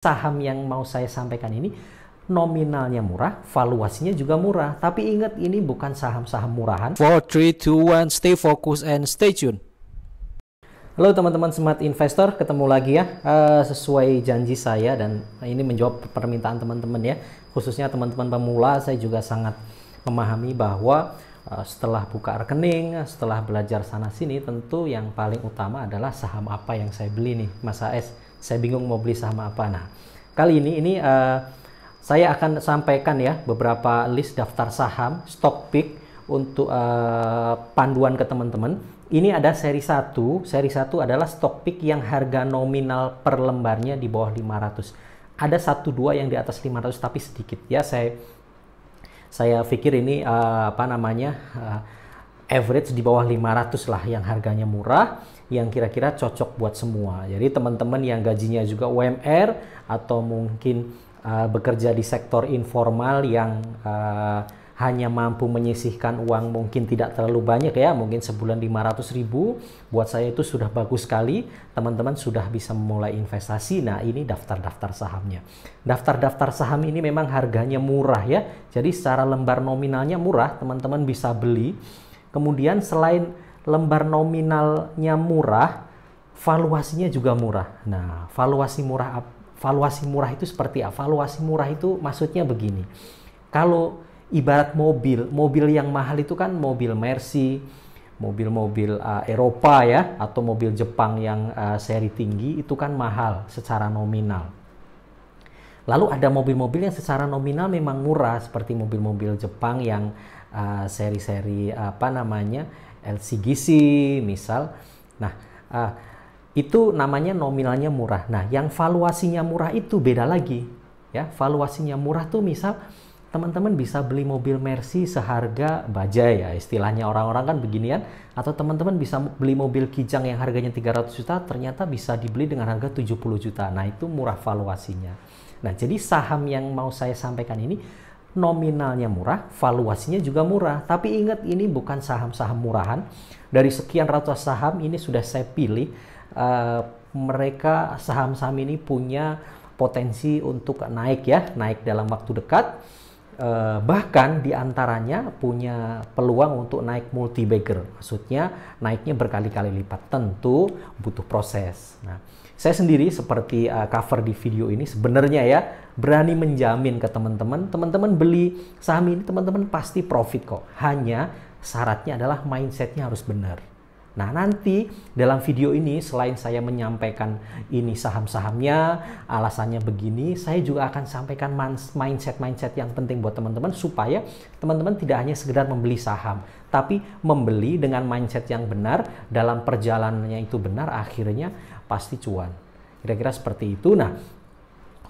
Saham yang mau saya sampaikan ini nominalnya murah, valuasinya juga murah. Tapi ingat, ini bukan saham-saham murahan. 4, 3, 2, 1, stay focused and stay tuned. Halo teman-teman Smart Investor, ketemu lagi ya. Sesuai janji saya dan ini menjawab permintaan teman-teman ya. Khususnya teman-teman pemula, saya juga sangat memahami bahwa setelah buka rekening, setelah belajar sana-sini, tentu yang paling utama adalah saham apa yang saya beli nih. Mas AS, saya bingung mau beli saham apa. Nah, kali ini saya akan sampaikan ya beberapa list daftar saham, stock pick untuk panduan ke teman-teman. Ini ada seri 1. Seri 1 adalah stock pick yang harga nominal per lembarnya di bawah 500. Ada 1-2 yang di atas 500 tapi sedikit ya. Saya pikir ini average di bawah 500 lah yang harganya murah, yang kira-kira cocok buat semua. Jadi teman-teman yang gajinya juga UMR atau mungkin bekerja di sektor informal yang hanya mampu menyisihkan uang mungkin tidak terlalu banyak ya, mungkin sebulan 500.000, buat saya itu sudah bagus sekali. Teman-teman sudah bisa memulai investasi. Nah, ini daftar-daftar sahamnya. Daftar-daftar saham ini memang harganya murah ya, jadi secara lembar nominalnya murah, teman-teman bisa beli. Kemudian selain lembar nominalnya murah, valuasinya juga murah. Nah, valuasi murah itu seperti apa? Valuasi murah itu maksudnya begini. Kalau ibarat mobil yang mahal itu kan mobil Mercy, mobil-mobil Eropa ya, atau mobil Jepang yang seri tinggi itu kan mahal secara nominal. Lalu ada mobil-mobil yang secara nominal memang murah, seperti mobil-mobil Jepang yang seri-seri LCGC misal. Nah, itu namanya nominalnya murah. Nah, yang valuasinya murah itu beda lagi ya. Valuasinya murah tuh misal teman-teman bisa beli mobil Mercy seharga bajai ya, istilahnya orang-orang kan beginian. Atau teman-teman bisa beli mobil Kijang yang harganya 300 juta, ternyata bisa dibeli dengan harga 70 juta. Nah, itu murah valuasinya. Nah, jadi saham yang mau saya sampaikan ini nominalnya murah, valuasinya juga murah. Tapi ingat, ini bukan saham-saham murahan. Dari sekian ratus saham ini sudah saya pilih, mereka saham-saham ini punya potensi untuk naik ya, naik dalam waktu dekat. Bahkan diantaranya punya peluang untuk naik multi-bagger, maksudnya naiknya berkali-kali lipat. Tentu butuh proses. Nah, saya sendiri seperti cover di video ini sebenarnya ya, berani menjamin ke teman-teman beli saham ini teman-teman pasti profit kok. Hanya syaratnya adalah mindsetnya harus benar. Nah, nanti dalam video ini selain saya menyampaikan ini saham-sahamnya, alasannya begini, saya juga akan sampaikan mindset yang penting buat teman-teman supaya teman-teman tidak hanya sekedar membeli saham, tapi membeli dengan mindset yang benar, dalam perjalanannya itu benar, akhirnya pasti cuan. Kira-kira seperti itu. Nah,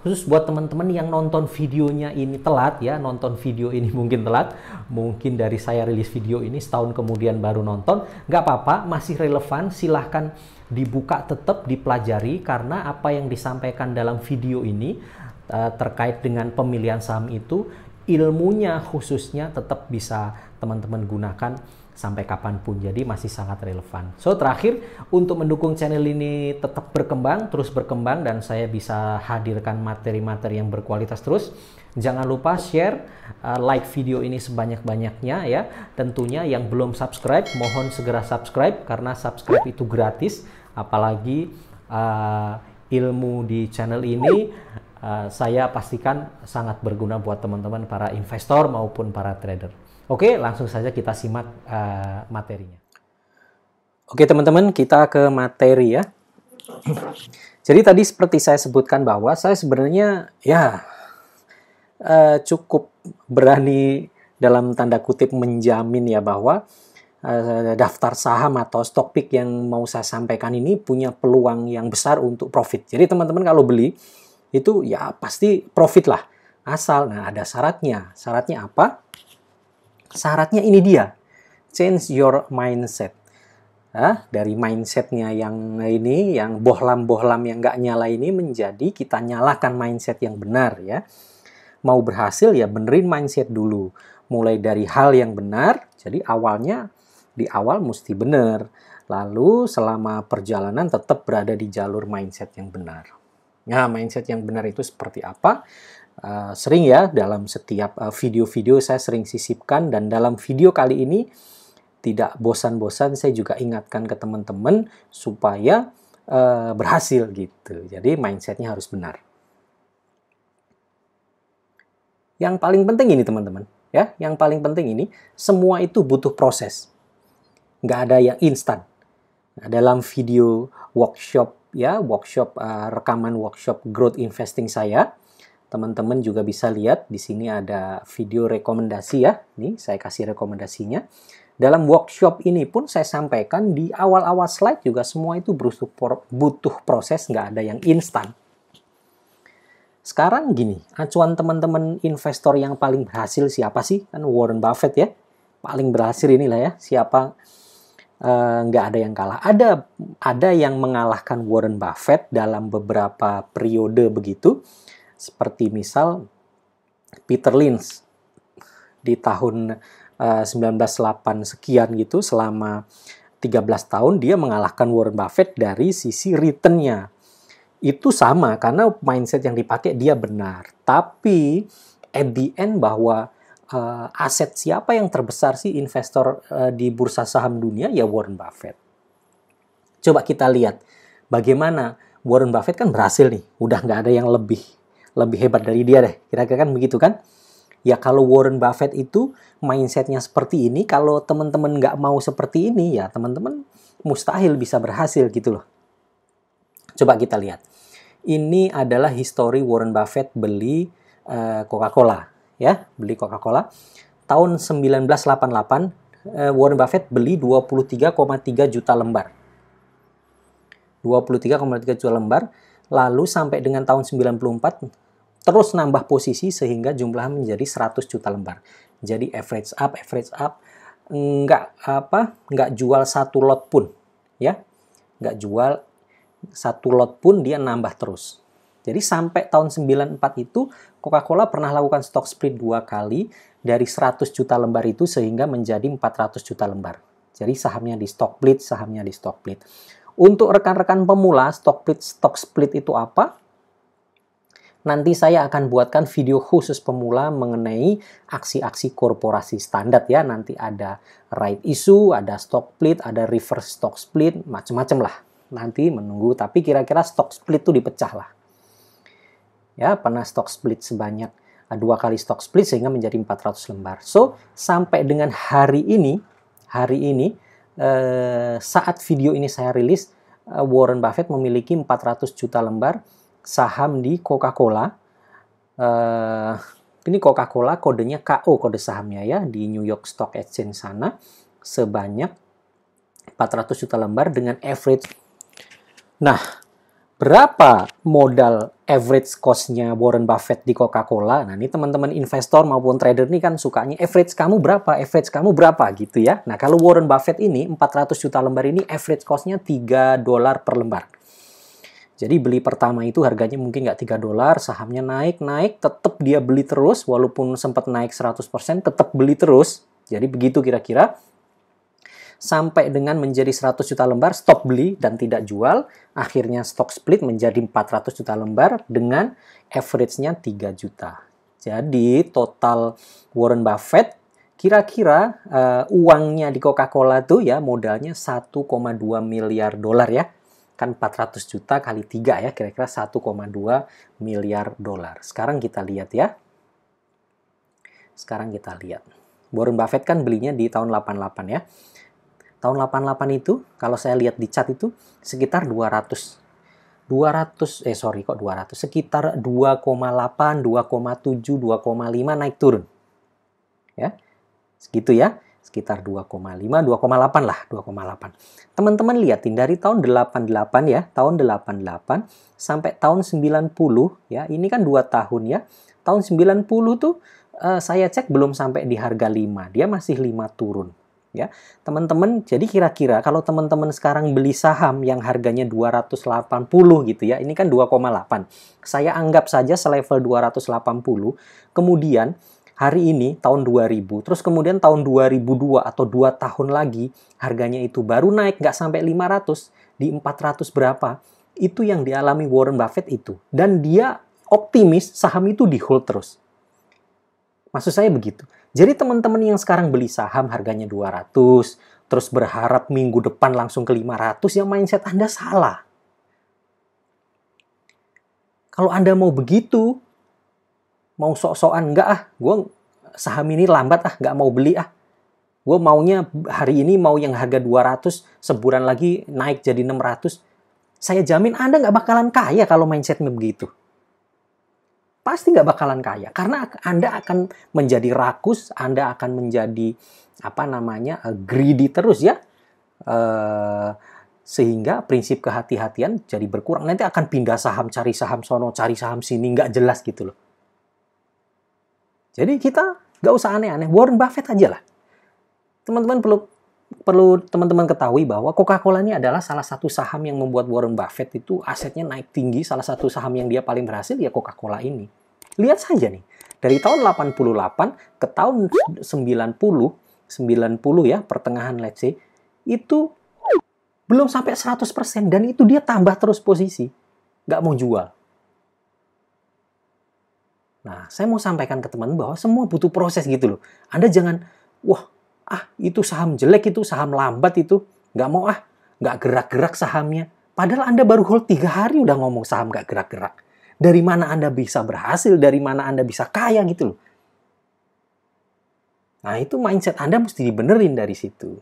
khusus buat teman-teman yang nonton videonya ini telat ya, nonton video ini mungkin telat, mungkin dari saya rilis video ini setahun kemudian baru nonton, nggak apa-apa, masih relevan, silahkan dibuka, tetap dipelajari, karena apa yang disampaikan dalam video ini terkait dengan pemilihan saham itu, ilmunya khususnya tetap bisa teman-teman gunakan sampai kapanpun, jadi masih sangat relevan. So, terakhir, untuk mendukung channel ini tetap berkembang, terus berkembang, dan saya bisa hadirkan materi-materi yang berkualitas terus, jangan lupa share, like video ini sebanyak-banyaknya ya. Tentunya yang belum subscribe, mohon segera subscribe, karena subscribe itu gratis. Apalagi ilmu di channel ini saya pastikan sangat berguna buat teman-teman para investor maupun para trader. Oke, langsung saja kita simak materinya. Oke teman-teman, kita ke materi ya. Jadi tadi seperti saya sebutkan bahwa saya sebenarnya ya cukup berani dalam tanda kutip menjamin ya bahwa daftar saham atau stock pick yang mau saya sampaikan ini punya peluang yang besar untuk profit. Jadi teman-teman kalau beli itu ya pasti profit lah. Asal, nah ada syaratnya. Syaratnya apa? Syaratnya ini dia, change your mindset. Dari mindsetnya yang ini, yang bohlam-bohlam yang nggak nyala ini, menjadi kita nyalakan mindset yang benar ya. Mau berhasil ya benerin mindset dulu. Mulai dari hal yang benar, jadi awalnya di awal mesti benar. Lalu selama perjalanan tetap berada di jalur mindset yang benar. Nah, mindset yang benar itu seperti apa? Sering ya, dalam setiap video-video saya sering sisipkan, dan dalam video kali ini tidak bosan-bosan saya juga ingatkan ke teman-teman supaya berhasil gitu. Jadi mindsetnya harus benar. Yang paling penting ini teman-teman, ya, yang paling penting ini semua itu butuh proses. Nggak ada yang instan. Nah, dalam video workshop ya, rekaman workshop growth investing saya, teman-teman juga bisa lihat di sini ada video rekomendasi ya. Nih saya kasih rekomendasinya. Dalam workshop ini pun saya sampaikan di awal-awal slide juga semua itu butuh proses, nggak ada yang instan. Sekarang gini, acuan teman-teman investor yang paling berhasil siapa sih? Kan Warren Buffett ya, paling berhasil inilah ya. Siapa? Nggak ada yang kalah. Ada yang mengalahkan Warren Buffett dalam beberapa periode begitu. Seperti misal Peter Lynch di tahun 1908 sekian gitu, selama 13 tahun dia mengalahkan Warren Buffett dari sisi return-nya. Itu sama karena mindset yang dipakai dia benar. Tapi at the end bahwa aset siapa yang terbesar sih investor di bursa saham dunia? Ya Warren Buffett. Coba kita lihat bagaimana Warren Buffett kan berhasil nih. Udah nggak ada yang lebih hebat dari dia deh. Kira-kira kan begitu kan? Ya kalau Warren Buffett itu mindsetnya seperti ini, kalau teman-teman nggak mau seperti ini, ya teman-teman mustahil bisa berhasil gitu loh. Coba kita lihat. Ini adalah histori Warren Buffett beli Coca-Cola. Ya, beli Coca-Cola. Tahun 1988, Warren Buffett beli 23,3 juta lembar. 23,3 juta lembar. Lalu sampai dengan tahun 94, terus nambah posisi sehingga jumlahnya menjadi 100 juta lembar. Jadi average up, nggak jual satu lot pun, ya, nggak jual satu lot pun dia nambah terus. Jadi sampai tahun 94 itu Coca-Cola pernah lakukan stock split 2 kali dari 100 juta lembar itu sehingga menjadi 400 juta lembar. Jadi sahamnya di stock split. Untuk rekan-rekan pemula, stock split itu apa? Nanti saya akan buatkan video khusus pemula mengenai aksi-aksi korporasi standar ya. Nanti ada right issue, ada stock split, ada reverse stock split, macam-macam lah. Nanti menunggu, tapi kira-kira stock split itu dipecah lah. Ya, pernah stock split sebanyak 2 kali stock split sehingga menjadi 400 lembar. So, sampai dengan hari ini saat video ini saya rilis, Warren Buffett memiliki 400 juta lembar saham di Coca-Cola. Ini Coca-Cola kodenya KO, kode sahamnya ya, di New York Stock Exchange sana, sebanyak 400 juta lembar dengan average. Nah, berapa modal average cost-nya Warren Buffett di Coca-Cola? Nah, ini teman-teman investor maupun trader ini kan sukanya average kamu berapa gitu ya. Nah, kalau Warren Buffett ini 400 juta lembar ini average cost-nya $3 per lembar. Jadi beli pertama itu harganya mungkin nggak $3, sahamnya naik, tetap dia beli terus, walaupun sempat naik 100%, tetap beli terus. Jadi begitu kira-kira. Sampai dengan menjadi 100 juta lembar, stop beli dan tidak jual. Akhirnya stock split menjadi 400 juta lembar dengan average-nya 3 juta. Jadi total Warren Buffett kira-kira uangnya di Coca-Cola tuh ya modalnya 1,2 miliar dolar ya. Kan 400 juta kali 3 ya, kira-kira 1,2 miliar dolar. Sekarang kita lihat ya. Warren Buffett kan belinya di tahun 88 ya. Tahun 88 itu, kalau saya lihat di chart itu, sekitar sekitar 2,8, 2,7, 2,5 naik turun. Ya, segitu ya. Sekitar 2,5, 2,8 lah, 2,8. Teman-teman lihatin dari tahun 88 ya, tahun 88 sampai tahun 90 ya, ini kan 2 tahun ya. Tahun 90 tuh saya cek belum sampai di harga 5, dia masih 5 turun. Ya, teman-teman, jadi kira-kira kalau teman-teman sekarang beli saham yang harganya 280 gitu ya, ini kan 2,8. Saya anggap saja selevel 280, kemudian hari ini tahun 2000, terus kemudian tahun 2002 atau 2 tahun lagi harganya itu baru naik nggak sampai 500, di 400 berapa? Itu yang dialami Warren Buffett itu. Dan dia optimis saham itu di hold terus. Maksud saya begitu. Jadi teman-teman yang sekarang beli saham harganya 200, terus berharap minggu depan langsung ke 500, ya mindset Anda salah. Kalau Anda mau begitu, mau sok-sokan, enggak ah, gue saham ini lambat ah, enggak mau beli ah. Gue maunya hari ini mau yang harga 200, sebulan lagi naik jadi 600. Saya jamin Anda nggak bakalan kaya kalau mindsetnya begitu. Pasti nggak bakalan kaya. Karena Anda akan menjadi rakus, Anda akan menjadi, greedy terus ya. Sehingga prinsip kehati-hatian jadi berkurang. Nanti akan pindah saham, cari saham sono, cari saham sini, nggak jelas gitu loh. Jadi kita nggak usah aneh-aneh, Warren Buffett aja lah. Teman-teman perlu teman-teman ketahui bahwa Coca-Cola ini adalah salah satu saham yang membuat Warren Buffett itu asetnya naik tinggi. Salah satu saham yang dia paling berhasil ya Coca-Cola ini. Lihat saja nih, dari tahun 88 ke tahun 90 ya, pertengahan let's say, itu belum sampai 100% dan itu dia tambah terus posisi. Nggak mau jual. Nah, saya mau sampaikan ke teman bahwa semua butuh proses gitu loh. Anda jangan, itu saham jelek, itu saham lambat itu. Nggak mau nggak gerak-gerak sahamnya. Padahal Anda baru hold 3 hari udah ngomong saham nggak gerak-gerak. Dari mana Anda bisa berhasil, dari mana Anda bisa kaya gitu loh. Nah, itu mindset Anda mesti dibenerin dari situ.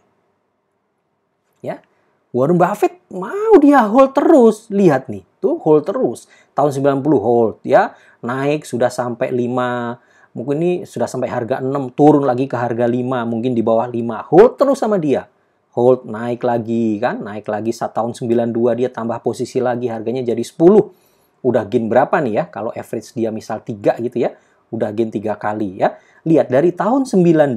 Ya. Warren Buffett mau dia hold terus. Lihat nih, tuh hold terus. Tahun 90 hold ya, naik sudah sampai 5, mungkin ini sudah sampai harga 6, turun lagi ke harga 5, mungkin di bawah 5. Hold terus sama dia. Hold, naik lagi kan, naik lagi tahun 92 dia tambah posisi lagi, harganya jadi 10. Udah gain berapa nih ya? Kalau average dia misal 3 gitu ya, udah gain 3 kali ya. Lihat dari tahun 92,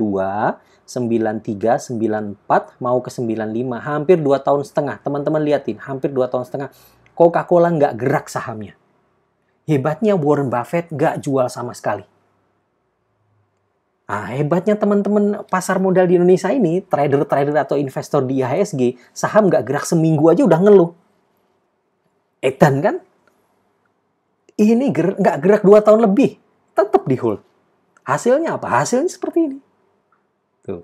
93, 94 mau ke 95, hampir 2 tahun setengah. Teman-teman liatin, hampir 2 tahun setengah. Coca-Cola nggak gerak sahamnya. Hebatnya Warren Buffett nggak jual sama sekali. Nah, hebatnya teman-teman pasar modal di Indonesia ini, trader-trader atau investor di IHSG, saham nggak gerak seminggu aja udah ngeluh. Edan kan? Ini nggak gerak 2 tahun lebih, tetap di hold. Hasilnya apa? Hasilnya seperti ini. Tuh.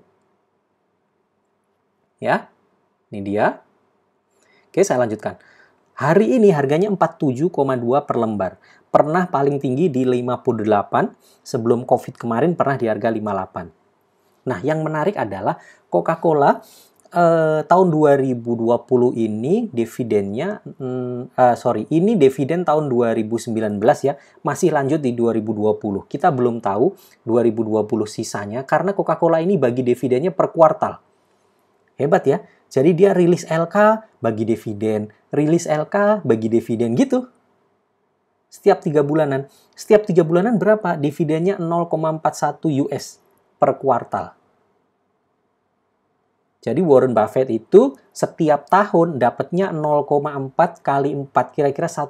Ya, ini dia. Oke, saya lanjutkan. Hari ini harganya 47,2 per lembar. Pernah paling tinggi di 58, sebelum COVID kemarin pernah di harga 58. Nah, yang menarik adalah Coca-Cola tahun 2020 ini dividennya, ini dividen tahun 2019 ya, masih lanjut di 2020. Kita belum tahu 2020 sisanya, karena Coca-Cola ini bagi dividennya per kuartal. Hebat ya, jadi dia rilis LK, bagi dividen, rilis LK, bagi dividen gitu. Setiap 3 bulanan. Setiap 3 bulanan berapa? Dividennya 0,41 US per kuartal. Jadi Warren Buffett itu setiap tahun dapatnya 0,4 kali 4, kira-kira 1,6.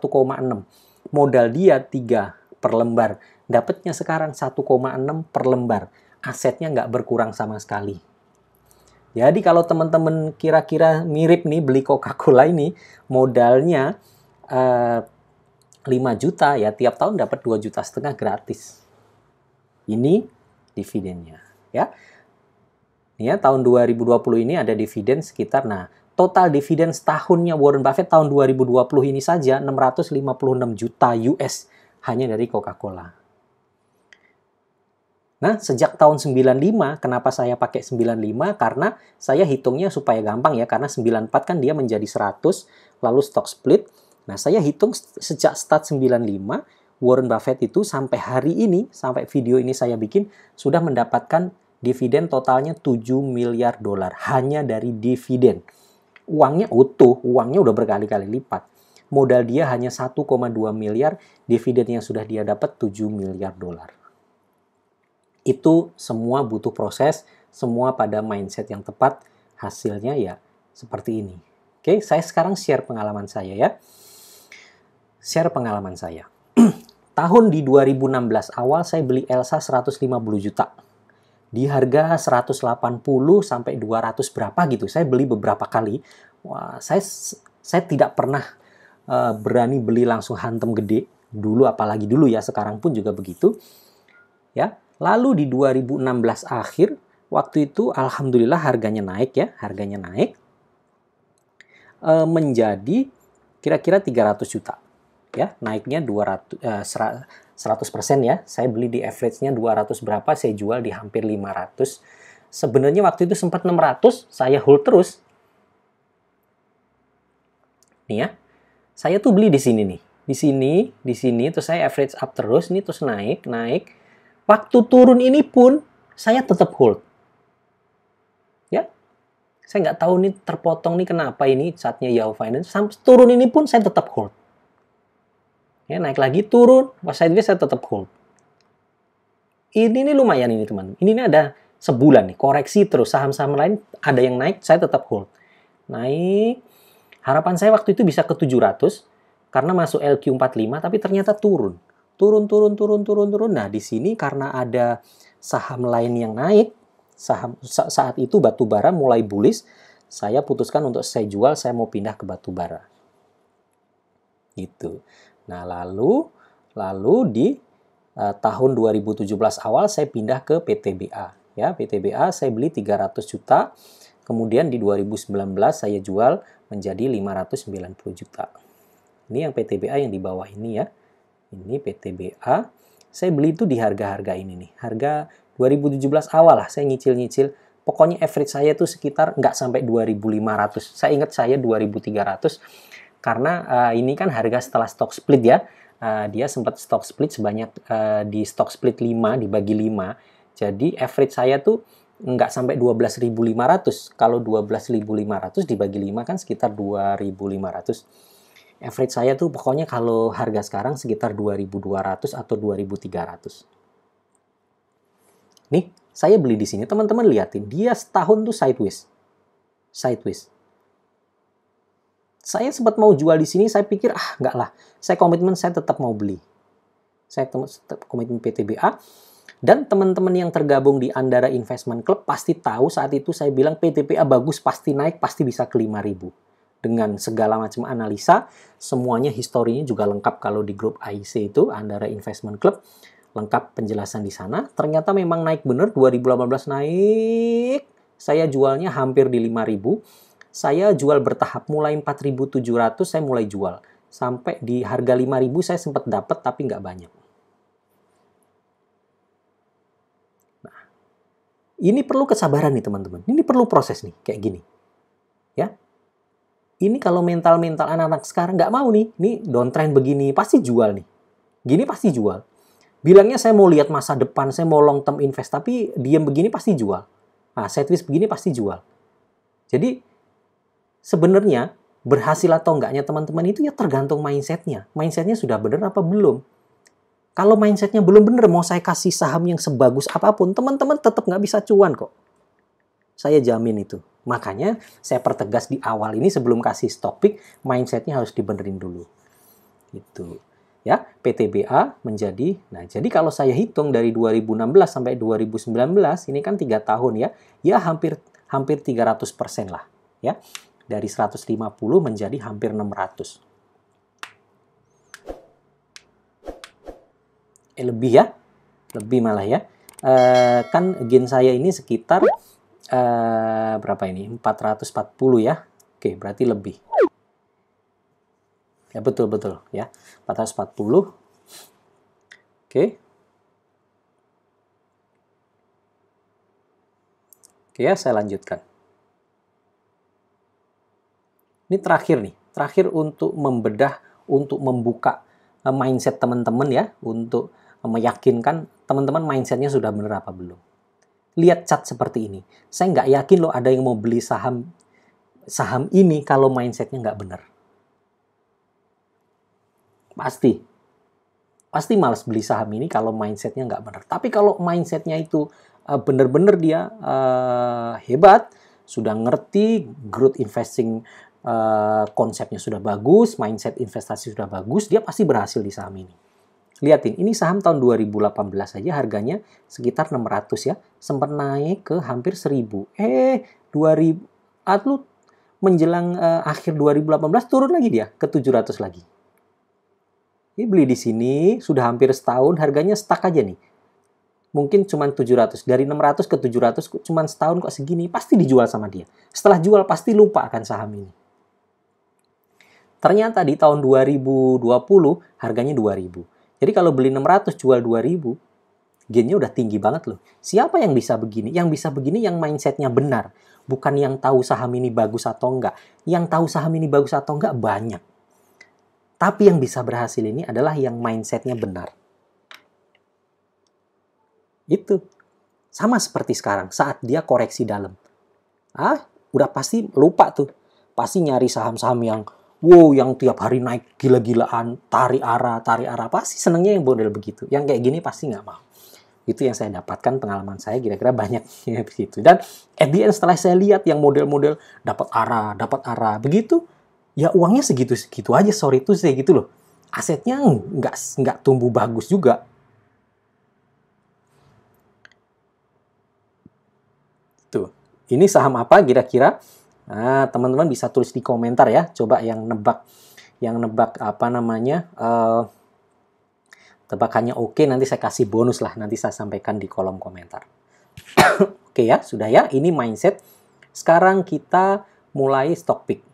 Modal dia 3 per lembar. Dapatnya sekarang 1,6 per lembar. Asetnya nggak berkurang sama sekali. Jadi kalau teman-teman kira-kira mirip nih beli Coca-Cola ini, modalnya 5 juta ya, tiap tahun dapat 2,5 juta gratis. Ini dividennya ya. Ya, tahun 2020 ini ada dividen sekitar, total dividen setahunnya Warren Buffett tahun 2020 ini saja 656 juta US hanya dari Coca-Cola. Nah, sejak tahun 95, kenapa saya pakai 95? Karena saya hitungnya supaya gampang ya, karena 94 kan dia menjadi 100, lalu stock split. Nah, saya hitung sejak start 95, Warren Buffett itu sampai hari ini, sampai video ini saya bikin, sudah mendapatkan dividen totalnya 7 miliar dolar hanya dari dividen. Uangnya utuh, uangnya udah berkali-kali lipat. Modal dia hanya 1,2 miliar, dividen yang sudah dia dapat 7 miliar dolar. Itu semua butuh proses, semua pada mindset yang tepat, hasilnya ya seperti ini. Oke, saya sekarang share pengalaman saya ya. Share pengalaman saya. Tahun di 2016 awal saya beli Elsa 150 juta. Di harga 180 sampai 200 berapa gitu. Saya beli beberapa kali. Wah, saya tidak pernah berani beli langsung hantem gede. Dulu, apalagi dulu ya, sekarang pun juga begitu. Ya, lalu di 2016 akhir, waktu itu alhamdulillah harganya naik ya, menjadi kira-kira 300 juta. Ya, naiknya 100% ya. Saya beli di average-nya 200 berapa, saya jual di hampir 500. Sebenarnya waktu itu sempat 600, saya hold terus. Nih ya. Saya tuh beli di sini nih. Di sini terus saya average up terus, ini terus naik. Waktu turun ini pun saya tetap hold. Ya. Saya nggak tahu nih terpotong nih kenapa ini saatnya Yahoo Finance. Sampai turun ini pun saya tetap hold. Ya, naik lagi, turun, sideways saya tetap hold. Ini lumayan ini teman. Ini ada sebulan nih, koreksi terus. Saham-saham lain ada yang naik, saya tetap hold. Naik, harapan saya waktu itu bisa ke 700, karena masuk LQ45, tapi ternyata turun. Turun. Nah, di sini karena ada saham lain yang naik, saat itu batubara mulai bullish, saya putuskan untuk saya jual, saya mau pindah ke batubara. Gitu. Nah, lalu di tahun 2017 awal saya pindah ke PTBA. Ya, PTBA saya beli 300 juta. Kemudian di 2019 saya jual menjadi 590 juta. Ini yang PTBA yang di bawah ini ya. Ini PTBA. Saya beli itu di harga-harga ini nih. Harga 2017 awal lah, saya nyicil-nyicil. Pokoknya average saya itu sekitar nggak sampai 2.500. Saya ingat saya 2.300. Karena ini kan harga setelah stock split ya. Dia sempat stock split sebanyak di stock split 5 dibagi 5. Jadi average saya tuh nggak sampai 12.500. Kalau 12.500 dibagi 5 kan sekitar 2.500. Average saya tuh pokoknya kalau harga sekarang sekitar 2.200 atau 2.300. Nih, saya beli di sini. Teman-teman liatin, dia setahun tuh sideways. Saya sempat mau jual di sini, saya pikir enggak lah. Saya komitmen, saya tetap mau beli. Saya komitmen PTBA. Dan teman-teman yang tergabung di Andara Investment Club pasti tahu saat itu saya bilang PTBA bagus, pasti naik, pasti bisa ke 5.000. Dengan segala macam analisa, semuanya historinya juga lengkap kalau di grup AIC itu, Andara Investment Club. Lengkap penjelasan di sana. Ternyata memang naik bener, 2018 naik. Saya jualnya hampir di 5.000. Saya jual bertahap, mulai 4.700 saya mulai jual. Sampai di harga 5.000 saya sempat dapat tapi nggak banyak. Nah, ini perlu kesabaran nih teman-teman. Ini perlu proses nih, kayak gini. Ya. Ini kalau mental-mental anak-anak sekarang nggak mau nih. Ini downtrend begini, pasti jual nih. Gini pasti jual. Bilangnya saya mau lihat masa depan, saya mau long term invest, tapi diam begini pasti jual. Nah, sideways begini pasti jual. Jadi, sebenarnya berhasil atau enggaknya teman-teman itu ya tergantung mindsetnya. Mindsetnya sudah benar apa belum? Kalau mindsetnya belum benar, mau saya kasih saham yang sebagus apapun, teman-teman tetap nggak bisa cuan kok. Saya jamin itu. Makanya saya pertegas di awal ini sebelum kasih topik, mindsetnya harus dibenerin dulu. Gitu. Ya, PTBA menjadi, nah jadi kalau saya hitung dari 2016 sampai 2019, ini kan 3 tahun ya, ya hampir 300% lah. Ya. Dari 150 menjadi hampir 600. Lebih ya, lebih malah ya. Kan gain saya ini sekitar berapa ini? 440 ya. Oke, berarti lebih. Ya betul ya. 440. Oke. Oke ya, saya lanjutkan. Ini terakhir untuk membedah, untuk membuka mindset teman-teman ya, untuk meyakinkan teman-teman mindsetnya sudah benar apa belum. Lihat chart seperti ini. Saya nggak yakin loh ada yang mau beli saham ini kalau mindsetnya nggak benar. Pasti malas beli saham ini kalau mindsetnya nggak benar. Tapi kalau mindsetnya itu benar-benar dia hebat, sudah ngerti growth investing, konsepnya sudah bagus, mindset investasi sudah bagus, dia pasti berhasil di saham ini. Lihatin, ini saham tahun 2018 saja harganya sekitar 600 ya, sempat naik ke hampir 1000. 2000, menjelang akhir 2018 turun lagi dia ke 700 lagi. Ini beli di sini sudah hampir setahun, harganya stuck aja nih. Mungkin cuma 700, dari 600 ke 700 cuma setahun kok segini, pasti dijual sama dia. Setelah jual pasti lupa akan saham ini. Ternyata di tahun 2020 harganya 2000. Jadi kalau beli 600 jual 2000, gainnya udah tinggi banget loh. Siapa yang bisa begini? Yang bisa begini yang mindsetnya benar. Bukan yang tahu saham ini bagus atau enggak. Yang tahu saham ini bagus atau enggak banyak. Tapi yang bisa berhasil ini adalah yang mindsetnya benar. Itu. Sama seperti sekarang saat dia koreksi dalam. Udah pasti lupa tuh. Pasti nyari saham-saham yang wow, yang tiap hari naik gila-gilaan, tarik arah. Pasti senengnya yang model begitu. Yang kayak gini pasti nggak mau. Itu yang saya dapatkan, pengalaman saya kira-kira banyak ya begitu. Dan at the end setelah saya lihat yang model-model dapat arah, begitu, ya uangnya segitu-segitu aja, sorry itu saya gitu loh. Asetnya nggak tumbuh bagus juga. Tuh, ini saham apa kira-kira? Nah, teman-teman bisa tulis di komentar ya. Coba yang nebak apa namanya? Tebakannya oke, nanti saya kasih bonus lah. Nanti saya sampaikan di kolom komentar. Oke ya, sudah ya. Ini mindset. Sekarang kita mulai stock pick.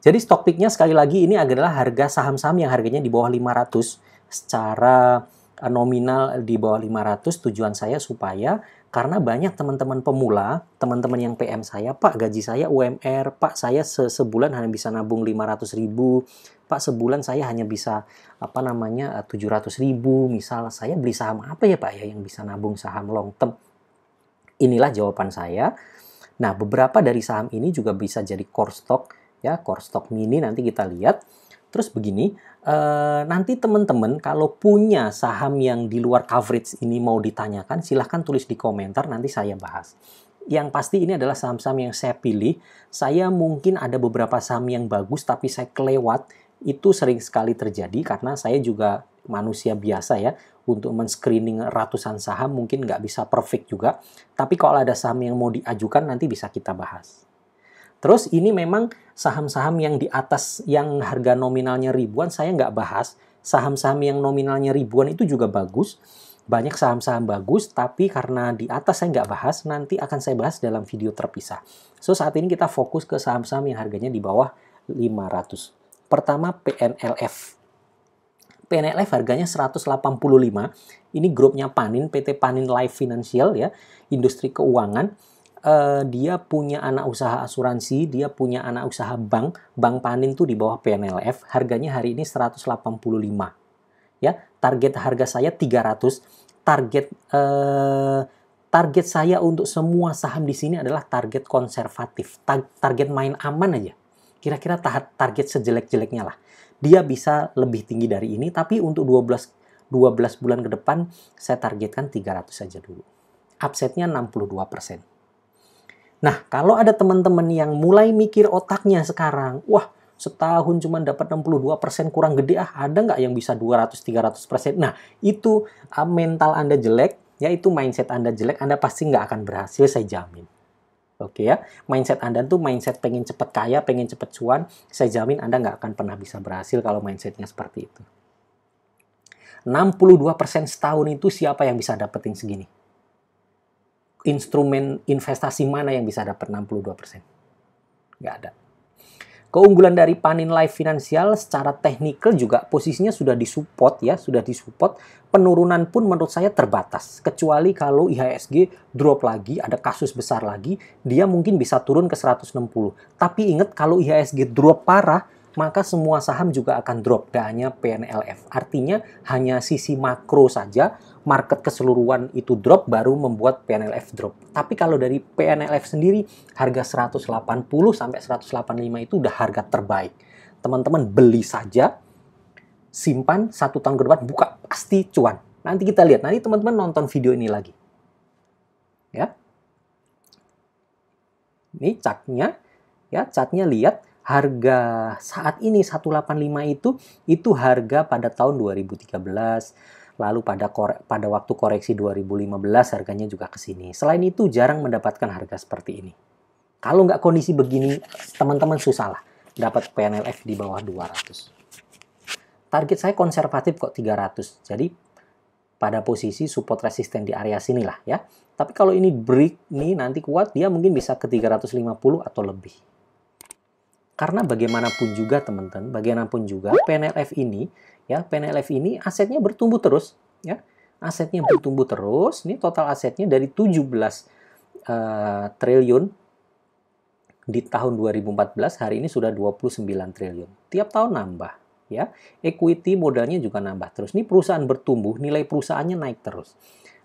Jadi stock picknya sekali lagi ini adalah harga saham-saham yang harganya di bawah 500. Secara nominal di bawah 500. Tujuan saya supaya karena banyak teman-teman pemula, teman-teman yang PM saya, Pak gaji saya UMR, Pak saya sebulan hanya bisa nabung 500.000, Pak sebulan saya hanya bisa 700.000, misal saya beli saham apa ya Pak ya yang bisa nabung saham long term? Inilah jawaban saya. Nah, beberapa dari saham ini juga bisa jadi core stock, ya core stock mini nanti kita lihat. Terus begini, nanti teman-teman kalau punya saham yang di luar coverage ini mau ditanyakan, silahkan tulis di komentar, nanti saya bahas. Yang pasti ini adalah saham-saham yang saya pilih. Saya mungkin ada beberapa saham yang bagus, tapi saya kelewat. Itu sering sekali terjadi karena saya juga manusia biasa ya. Untuk men-screening ratusan saham mungkin nggak bisa perfect juga. Tapi kalau ada saham yang mau diajukan, nanti bisa kita bahas. Terus ini memang saham-saham yang di atas yang harga nominalnya ribuan saya nggak bahas. Saham-saham yang nominalnya ribuan itu juga bagus. Banyak saham-saham bagus, tapi karena di atas saya nggak bahas, nanti akan saya bahas dalam video terpisah. So saat ini kita fokus ke saham-saham yang harganya di bawah 500. Pertama PNLF. PNLF harganya 185. Ini grupnya Panin, PT Panin Life Financial ya, industri keuangan. Dia punya anak usaha asuransi, dia punya anak usaha bank. Bank Panin tuh di bawah PNLF, harganya hari ini 185. Ya, target harga saya 300. Target saya untuk semua saham di sini adalah target konservatif, target main aman aja. Kira-kira target sejelek-jeleknya lah. Dia bisa lebih tinggi dari ini, tapi untuk 12 bulan ke depan saya targetkan 300 saja dulu. Upsetnya 62%. Nah, kalau ada teman-teman yang mulai mikir otaknya sekarang, wah, setahun cuma dapat 62% kurang gede, ada nggak yang bisa 200-300%? Nah, itu mental Anda jelek, ya itu mindset Anda jelek, Anda pasti nggak akan berhasil, saya jamin. Oke ya, mindset Anda tuh mindset pengen cepet kaya, pengen cepet cuan, saya jamin Anda nggak akan pernah bisa berhasil kalau mindsetnya seperti itu. 62% setahun itu siapa yang bisa dapetin segini? Instrumen investasi mana yang bisa dapat 62%? Nggak ada. Keunggulan dari Panin Life Financial secara teknikal juga posisinya sudah disupport ya, sudah disupport. Penurunan pun menurut saya terbatas. Kecuali kalau IHSG drop lagi, ada kasus besar lagi, dia mungkin bisa turun ke 160. Tapi ingat kalau IHSG drop parah, maka semua saham juga akan drop, gak hanya PNLF. Artinya hanya sisi makro saja, market keseluruhan itu drop, baru membuat PNLF drop. Tapi kalau dari PNLF sendiri, harga 180 sampai 185 itu udah harga terbaik. Teman-teman beli saja, simpan 1 tahun ke depan, buka, pasti cuan. Nanti kita lihat, nanti teman-teman nonton video ini lagi. Ya. Ini chartnya, ya chartnya lihat. Harga saat ini 185 itu harga pada tahun 2013, lalu pada waktu koreksi 2015 harganya juga ke sini. Selain itu jarang mendapatkan harga seperti ini. Kalau nggak kondisi begini, teman-teman susah lah dapat PNLF di bawah 200. Target saya konservatif kok 300. Jadi pada posisi support resisten di area sinilah ya. Tapi kalau ini break nih nanti kuat, dia mungkin bisa ke 350 atau lebih. Karena bagaimanapun juga teman-teman, bagaimanapun juga PNLF ini ya, PNLF ini asetnya bertumbuh terus ya. Asetnya bertumbuh terus. Ini total asetnya dari 17 triliun di tahun 2014, hari ini sudah 29 triliun. Tiap tahun nambah ya. Equity modalnya juga nambah terus. Ini perusahaan bertumbuh, nilai perusahaannya naik terus.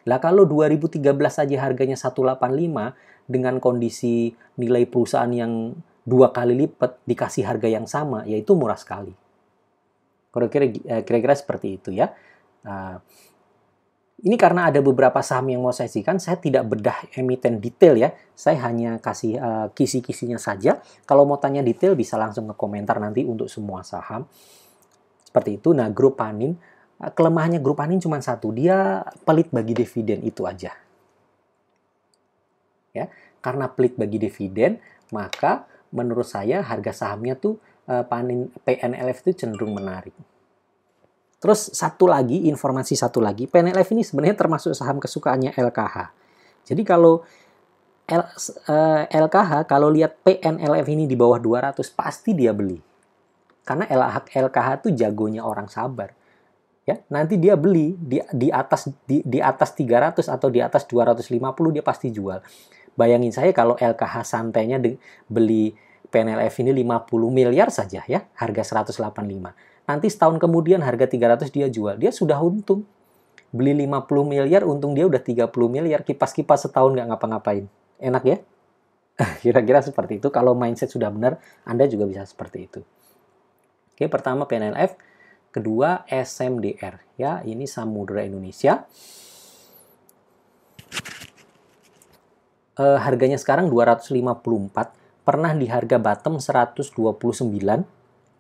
Lah kalau 2013 saja harganya 185 dengan kondisi nilai perusahaan yang 2 kali lipat dikasih harga yang sama, yaitu murah sekali. Kira-kira seperti itu ya. Ini karena ada beberapa saham yang mau saya sajikan, saya tidak bedah emiten detail ya. Saya hanya kasih kisi-kisinya saja. Kalau mau tanya detail bisa langsung ke komentar nanti untuk semua saham. Seperti itu. Nah, grup Panin, kelemahannya grup Panin cuma satu, dia pelit bagi dividen, itu aja. Ya, karena pelit bagi dividen, maka menurut saya harga sahamnya tuh PNLF itu cenderung menarik. Terus informasi satu lagi, PNLF ini sebenarnya termasuk saham kesukaannya LKH. Jadi kalau LKH, kalau lihat PNLF ini di bawah 200, pasti dia beli. Karena LKH itu jagonya orang sabar. Ya, nanti dia beli di atas 300 atau di atas 250 dia pasti jual. Bayangin saya kalau LKH santainya beli PNLF ini 50 miliar saja ya, harga 185. Nanti setahun kemudian harga 300 dia jual. Dia sudah untung. Beli 50 miliar, untung dia udah 30 miliar. Kipas-kipas setahun nggak ngapa-ngapain. Enak ya? Kira-kira seperti itu. Kalau mindset sudah benar, Anda juga bisa seperti itu. Oke, pertama PNLF. Kedua SMDR. Ya, ini Samudra Indonesia. Harganya sekarang 254. Pernah di harga bottom 129.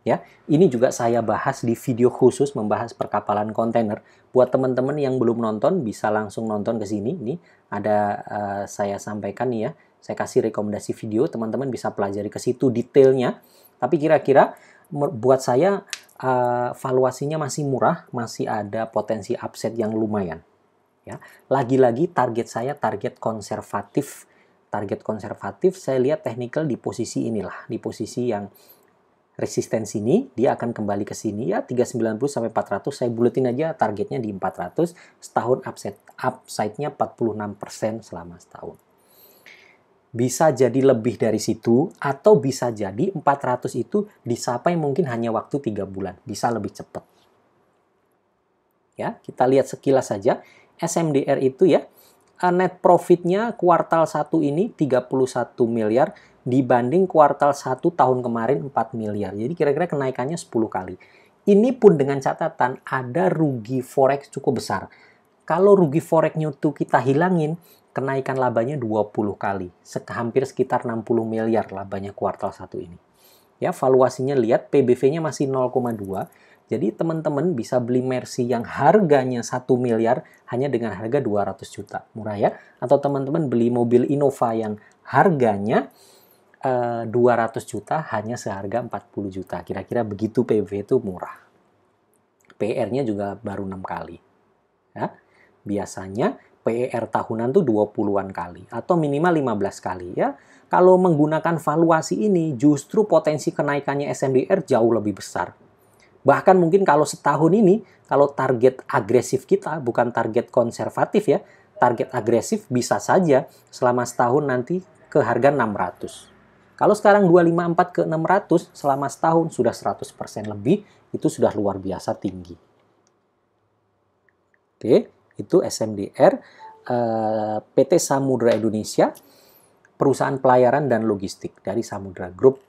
Ya, ini juga saya bahas di video khusus membahas perkapalan kontainer. Buat teman-teman yang belum nonton, bisa langsung nonton ke sini. Ini ada saya sampaikan nih ya. Saya kasih rekomendasi video, teman-teman bisa pelajari ke situ detailnya. Tapi kira-kira buat saya valuasinya masih murah, masih ada potensi upside yang lumayan. Ya, lagi-lagi target saya target konservatif. Target konservatif saya lihat technical di posisi inilah, di posisi yang resistensi ini, dia akan kembali ke sini ya 390 sampai 400. Saya buletin aja targetnya di 400. Setahun upside-nya 46% selama setahun. Bisa jadi lebih dari situ atau bisa jadi 400 itu dicapai mungkin hanya waktu 3 bulan. Bisa lebih cepat. Ya, kita lihat sekilas saja. SMDR itu ya, net profit-nya kuartal 1 ini 31 miliar. Dibanding kuartal 1 tahun kemarin 4 miliar. Jadi kira-kira kenaikannya 10 kali. Ini pun dengan catatan ada rugi forex cukup besar. Kalau rugi forex-nya itu kita hilangin, kenaikan labanya 20 kali. Hampir sekitar 60 miliar labanya kuartal 1 ini. Ya, valuasinya lihat PBV-nya masih 0,2. Jadi teman-teman bisa beli Mercy yang harganya 1 miliar hanya dengan harga 200 juta. Murah ya. Atau teman-teman beli mobil Innova yang harganya 200 juta hanya seharga 40 juta. Kira-kira begitu PBV itu murah. PER-nya juga baru 6 kali. Ya. Biasanya PER tahunan tuh 20-an kali atau minimal 15 kali ya. Kalau menggunakan valuasi ini justru potensi kenaikannya SMDR jauh lebih besar. Bahkan mungkin kalau setahun ini, kalau target agresif kita bukan target konservatif ya, target agresif bisa saja selama setahun nanti ke harga 600. Kalau sekarang 254 ke 600 selama setahun sudah 100% lebih, itu sudah luar biasa tinggi. Oke, itu SMDR, PT Samudra Indonesia, perusahaan pelayaran dan logistik dari Samudra Group.